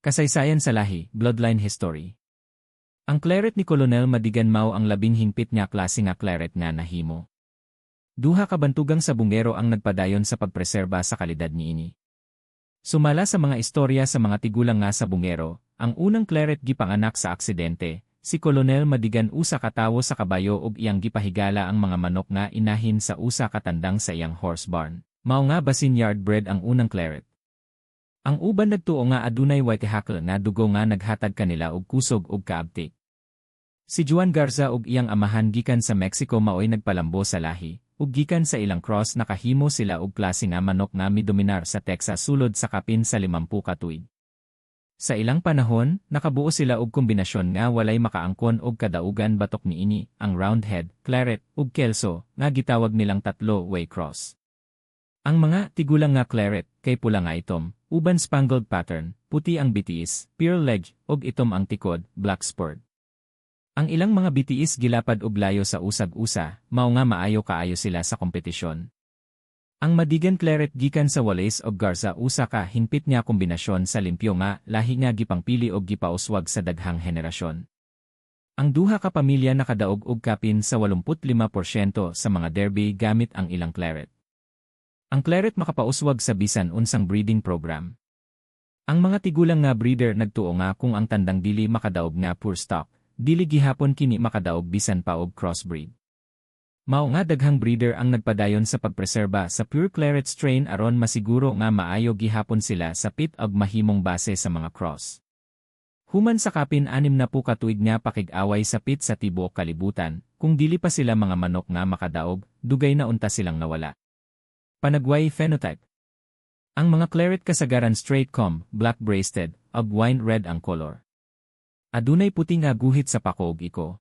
Kasaysayan sa lahi, bloodline history. Ang claret ni Colonel Madigan mao ang labing hingpit nga klase nga claret nga nahimo. Duha ka bantugang sa bungero ang nagpadayon sa pagpreserba sa kalidad niini. Sumala sa mga istorya sa mga tigulang nga sa bungero, ang unang claret gipanganak sa aksidente, si Colonel Madigan usa ka tawo sa kabayo ug iyang gipahigala ang mga manok nga inahin sa usa ka tandang sa iyang horse barn. Mao nga basin yard bred ang unang claret. Ang uban nagtuo nga adunay whitehakle na dugo nga naghatag kanila og kusog ug kaabtik. Si Juan Garza ug iyang amahan gikan sa Mexico maoy nagpalambo sa lahi, ug gikan sa ilang cross nakahimo sila og klase nga manok nga midominar sa Texas sulod sa kapin sa 50 ka tuig. Sa ilang panahon, nakabuo sila og kombinasyon nga walay makaangkon og kadaugan batok niini, ang roundhead, claret, ug kelso, nga gitawag nilang tatlo-way cross. Ang mga tigulang nga claret, kay pula nga itom, uban spangled pattern, puti ang bitiis, pearl leg, ug itom ang tikod, black spurred. Ang ilang mga bitiis gilapad og layo sa usag-usa, mao nga maayo kaayo sila sa kompetisyon. Ang Madigan claret gikan sa Wallace ug Garza usa ka hingpit nga kombinasyon sa limpyo nga lahi nga gipangpili og gipauswag sa daghang henerasyon. Ang duha ka pamilya nakadaog og kapin sa 85% sa mga derby gamit ang ilang claret. Ang claret makapauswag sa bisan unsang breeding program. Ang mga tigulang nga breeder nagtuo nga kung ang tandang dili makadaog nga poor stock, dili gihapon kini makadaog bisan pa og crossbreed. Mao nga daghang breeder ang nagpadayon sa pagpreserba sa pure claret strain aron masiguro nga maayo gihapon sila sa pit ug mahimong base sa mga cross. Human sa kapin 60 ka tuig nga pakig-away sa pit sa tibuok kalibutan, kung dili pa sila mga manok nga makadaog, dugay na unta silang nawala. Panagway phenotype. Ang mga claret kasagaran straight comb, black breasted, ug wine red ang color. Adunay puti nga guhit sa pako ug iko.